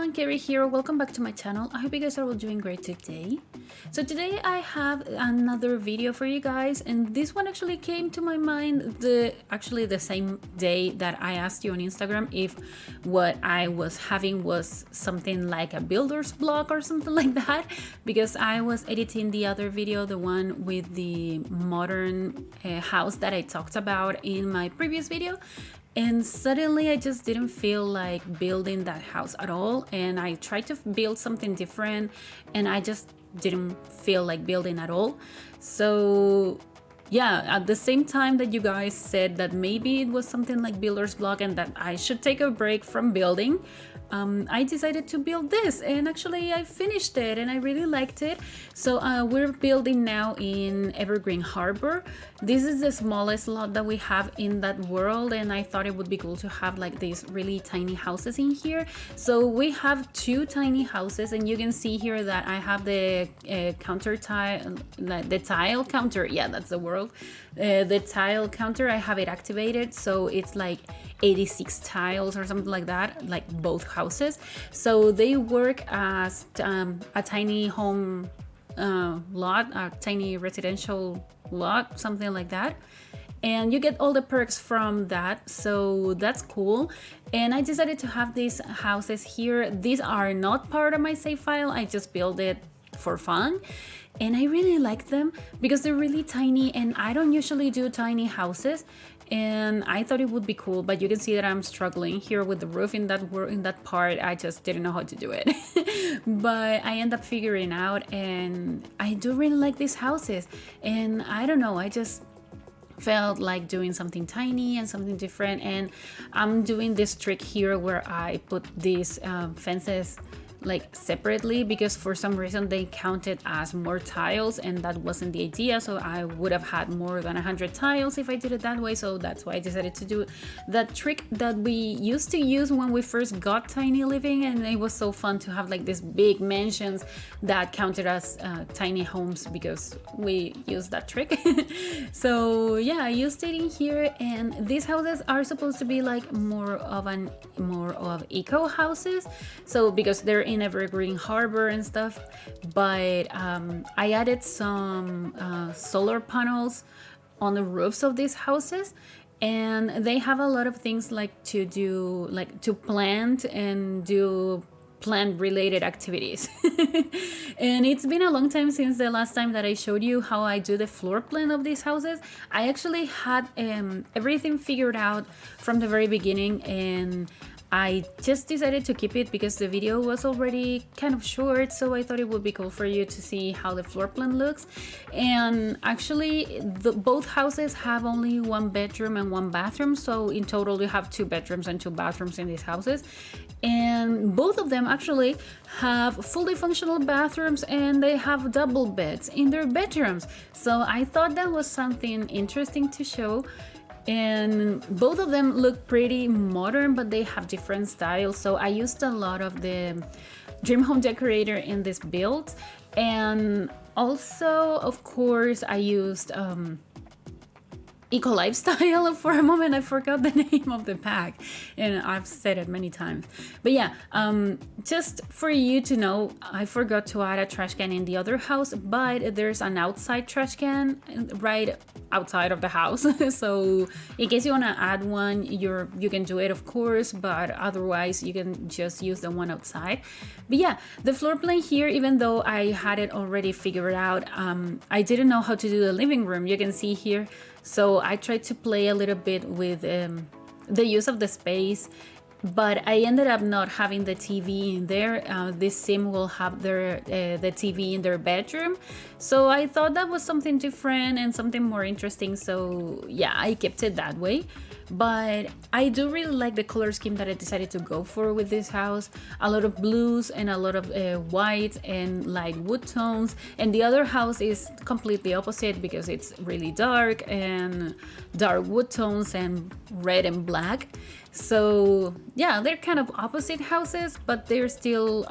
everyone, Kaary here. Welcome back to my channel. I hope you guys are all doing great today. So today I have another video for you guys, and this one actually came to my mind the same day that I asked you on Instagram if what I was having was something like a builder's block or something like that, because I was editing the other video, the one with the modern house that I talked about in my previous video. And suddenly I just didn't feel like building that house at all, and I tried to build something different and I just didn't feel like building at all. So yeah, at the same time that you guys said that maybe it was something like builder's block and that I should take a break from building, I decided to build this, and actually I finished it and I really liked it. So we're building now in Evergreen Harbor. This is the smallest lot that we have in that world, and I thought it would be cool to have like these really tiny houses in here. So we have two tiny houses, and you can see here that I have the counter tile, the tile counter, yeah, that's the word. The tile counter, I have it activated, so it's like 86 tiles or something like that, like both houses. So they work as a tiny home lot, a tiny residential lot, something like that, and you get all the perks from that, so that's cool. And I decided to have these houses here. These are not part of my save file, I just built it for fun, and I really like them because they're really tiny, and I don't usually do tiny houses, and I thought it would be cool. But you can see that I'm struggling here with the roof in that part. I just didn't know how to do it but I end up figuring out, and I do really like these houses. And I don't know, I just felt like doing something tiny and something different, and I'm doing this trick here where I put these fences like separately, because for some reason they counted as more tiles, and that wasn't the idea. So I would have had more than 100 tiles if I did it that way. So that's why I decided to do that trick that we used to use when we first got tiny living, and it was so fun to have like these big mansions that counted as tiny homes because we used that trick. So yeah, I used it in here, and these houses are supposed to be like more of eco houses, so because they're in Evergreen Harbor and stuff. But I added some solar panels on the roofs of these houses, and they have a lot of things like to do, like to plant and do plant related activities. And it's been a long time since the last time that I showed you how I do the floor plan of these houses. I actually had everything figured out from the very beginning, and I just decided to keep it because the video was already kind of short, so I thought it would be cool for you to see how the floor plan looks. And actually both houses have only one bedroom and one bathroom, so in total you have 2 bedrooms and 2 bathrooms in these houses. And both of them actually have fully functional bathrooms, and they have double beds in their bedrooms. So I thought that was something interesting to show. And both of them look pretty modern, but they have different styles. So I used a lot of the Dream Home Decorator in this build, and also of course I used Eco Lifestyle. For a moment I forgot the name of the pack, and I've said it many times. But yeah, just for you to know, I forgot to add a trash can in the other house, but there's an outside trash can right outside of the house. So in case you want to add one, you can do it, of course, but otherwise you can just use the one outside. But yeah, the floor plan here, even though I had it already figured out, I didn't know how to do the living room. You can see here, so I tried to play a little bit with the use of the space, but I ended up not having the TV in there. This sim will have the TV in their bedroom, so I thought that was something different and something more interesting. So yeah, I kept it that way. But I do really like the color scheme that I decided to go for with this house. A lot of blues and a lot of white and light wood tones. And the other house is completely opposite because it's really dark and dark wood tones and red and black. So yeah, they're kind of opposite houses, but they're still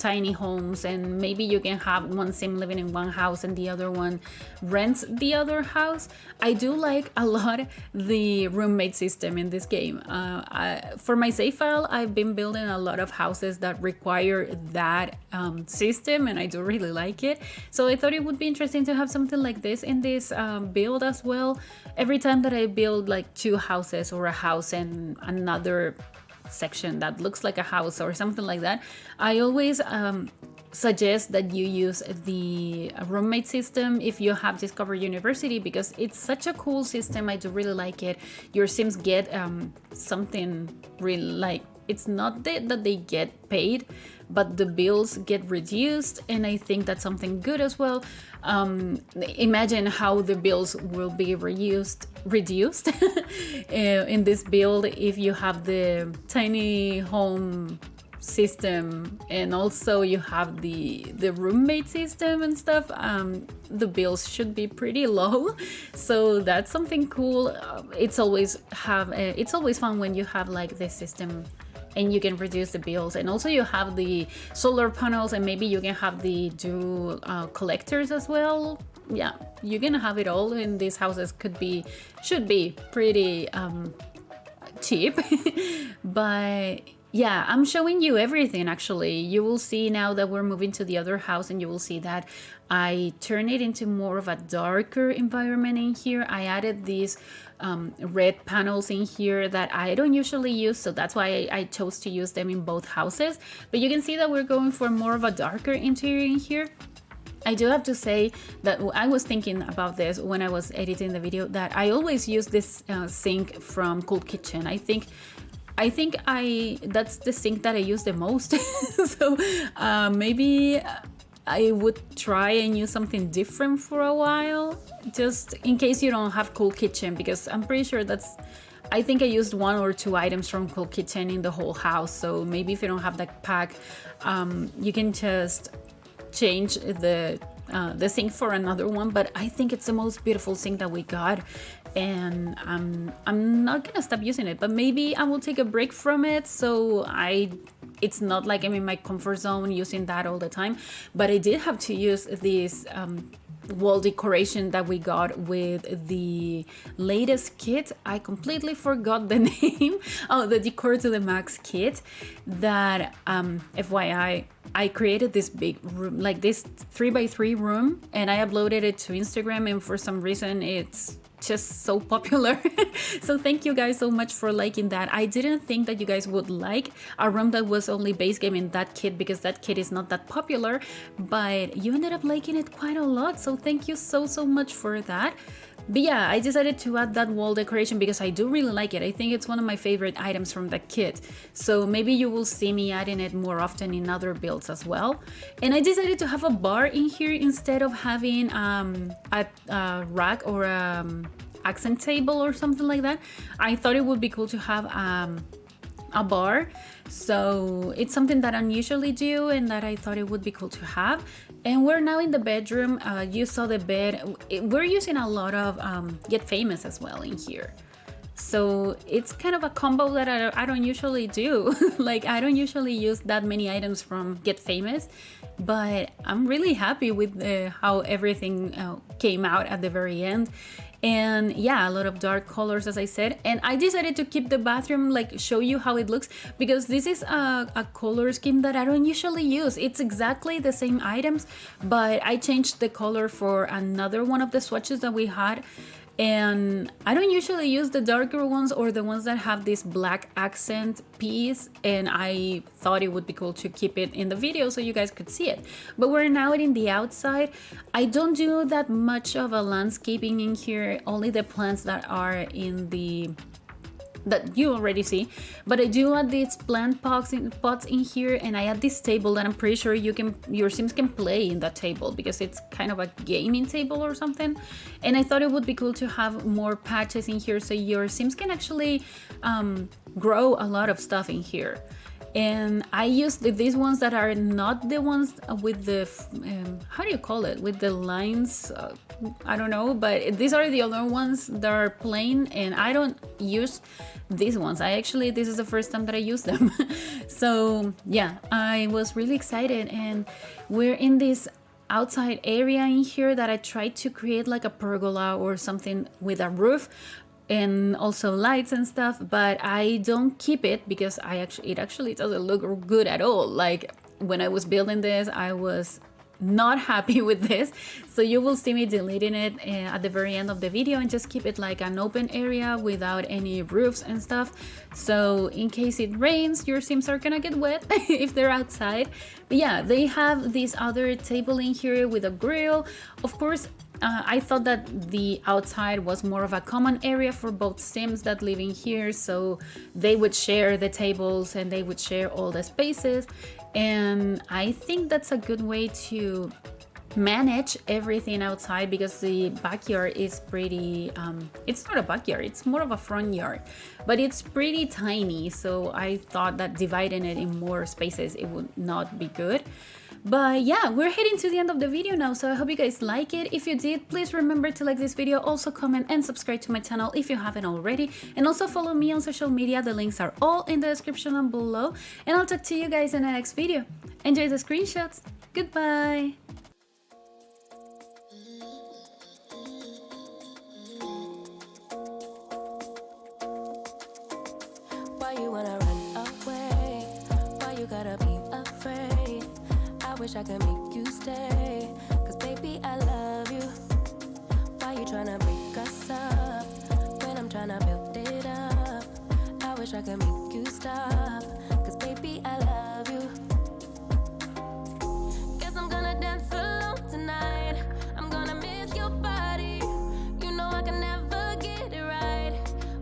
tiny homes, and maybe you can have one sim living in one house and the other one rents the other house. I do like a lot the roommate system in this game. For my save file, I've been building a lot of houses that require that system, and I do really like it. So I thought it would be interesting to have something like this in this build as well. Every time that I build like 2 houses or a house and another section that looks like a house or something like that, I always suggest that you use the roommate system if you have Discover University, because it's such a cool system. I do really like it. Your Sims get something really, like, it's not that they get paid, but the bills get reduced, and I think that's something good as well. Imagine how the bills will be reduced in this build if you have the tiny home system and also you have the roommate system and stuff. The bills should be pretty low, so that's something cool. It's always fun when you have like this system and you can reduce the bills, and also you have the solar panels, and maybe you can have the dual collectors as well. Yeah, you can have it all, and these houses should be pretty cheap. But yeah, I'm showing you everything actually. You will see now that we're moving to the other house, and you will see that I turn it into more of a darker environment in here. I added these red panels in here that I don't usually use, so that's why I chose to use them in both houses. But you can see that we're going for more of a darker interior in here. I do have to say that I was thinking about this when I was editing the video, that I always use this sink from Cool Kitchen. I think that's the sink that I use the most. So maybe I would try and use something different for a while, just in case you don't have Cool Kitchen, because I'm pretty sure I think I used 1 or 2 items from Cool Kitchen in the whole house. So maybe if you don't have that pack, you can just change the sink for another one. But I think it's the most beautiful sink that we got, and I'm not gonna stop using it, but maybe I will take a break from it, so it's not like I'm in my comfort zone using that all the time. But I did have to use this wall decoration that we got with the latest kit. I completely forgot the name. Oh, the Decor to the Max kit that FYI, I created this big room, like this 3x3 room, and I uploaded it to Instagram, and for some reason it's just so popular. So thank you guys so much for liking that. I didn't think that you guys would like a room that was only base game in that kit, because that kit is not that popular, but you ended up liking it quite a lot, so thank you so much for that. But yeah, I decided to add that wall decoration because I do really like it. I think it's one of my favorite items from the kit. So maybe you will see me adding it more often in other builds as well. And I decided to have a bar in here instead of having a rack or accent table or something like that. I thought it would be cool to have a bar. So it's something that I usually do and that I thought it would be cool to have. And we're now in the bedroom. You saw the bed. We're using a lot of Get Famous as well in here. So it's kind of a combo that I don't usually do. Like, I don't usually use that many items from Get Famous, but I'm really happy with how everything came out at the very end. And yeah, a lot of dark colors, as I said. And I decided to keep the bathroom, like, show you how it looks, because this is a color scheme that I don't usually use. It's exactly the same items, but I changed the color for another one of the swatches that we had. And I don't usually use the darker ones or the ones that have this black accent piece, and I thought it would be cool to keep it in the video so you guys could see it. But we're now in the outside. I don't do that much of a landscaping in here, only the plants that are in the that you already see, but I do add these plant pots in here, and I add this table that I'm pretty sure your Sims can play in that table, because it's kind of a gaming table or something. And I thought it would be cool to have more patches in here so your Sims can actually grow a lot of stuff in here. And I used these ones that are not the ones with the how do you call it, with the lines, I don't know, but these are the other ones that are plain, and I don't use these ones. This is the first time that I use them. So yeah, I was really excited, and we're in this outside area in here that I tried to create like a pergola or something with a roof and also lights and stuff, but I don't keep it because it actually doesn't look good at all. Like when I was building this, I was not happy with this, so you will see me deleting it at the very end of the video and just keep it like an open area without any roofs and stuff, so in case it rains your Sims are gonna get wet if they're outside. But yeah, they have this other table in here with a grill. Of course, I thought that the outside was more of a common area for both Sims that live in here, so they would share the tables and they would share all the spaces. And I think that's a good way to manage everything outside, because the backyard is pretty it's not a backyard, it's more of a front yard, but it's pretty tiny, so I thought that dividing it in more spaces, it would not be good. But yeah, we're heading to the end of the video now, so I hope you guys like it. If you did, please remember to like this video, also comment and subscribe to my channel if you haven't already, and also follow me on social media. The links are all in the description down below, and I'll talk to you guys in the next video. Enjoy the screenshots. Goodbye. Why you wanna run away? Why you gotta be afraid? I wish I could make you stay, cause baby I love you. Why you tryna break us up when I'm tryna build it up? I wish I could make you stop, cause baby I love you. Guess I'm gonna dance alone tonight. I'm gonna miss your body. You know I can never get it right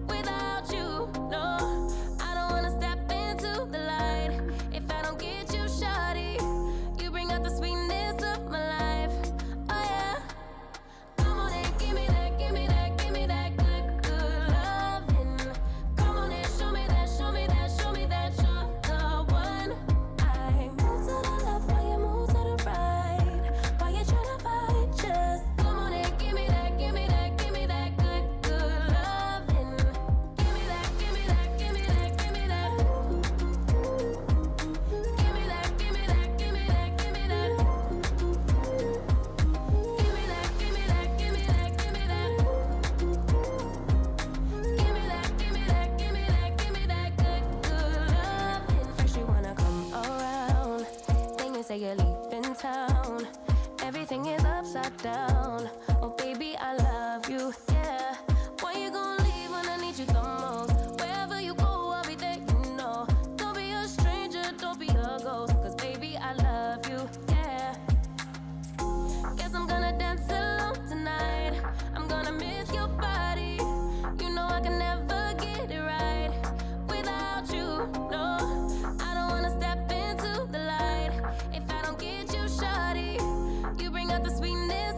without you. No, I don't wanna step into the light if I don't get you, shawty. You bring out the sweetness of my life. Oh yeah. Come on and give me that, give me that, give me that good, good loving. Come on and show me that, show me that, show me that you're the one. I move to the left while you move to the right. Why you tryna fight? Just come on and give me that, give me that, give me that good, good loving. Give me that, give me that, give me that, give me that. Give me that, give me that, give me that, give me that. Give me that, give me that, give me that, give me that. Give me that, give me that, give me that, give me that good, good loving. First you wanna come around, then you say you're leaving town. Everything is upside down. Oh baby, I love you, yeah. Why you gonna leave when I need you the most? Wherever you go, I'll be there, you know. Don't be a stranger, don't be a ghost, cause baby, I love you, yeah. Guess I'm gonna dance alone tonight. I'm gonna miss your body. You know I can never get it right without you. No, I don't wanna step into the light if I don't get you, shawty. You bring out the sweetness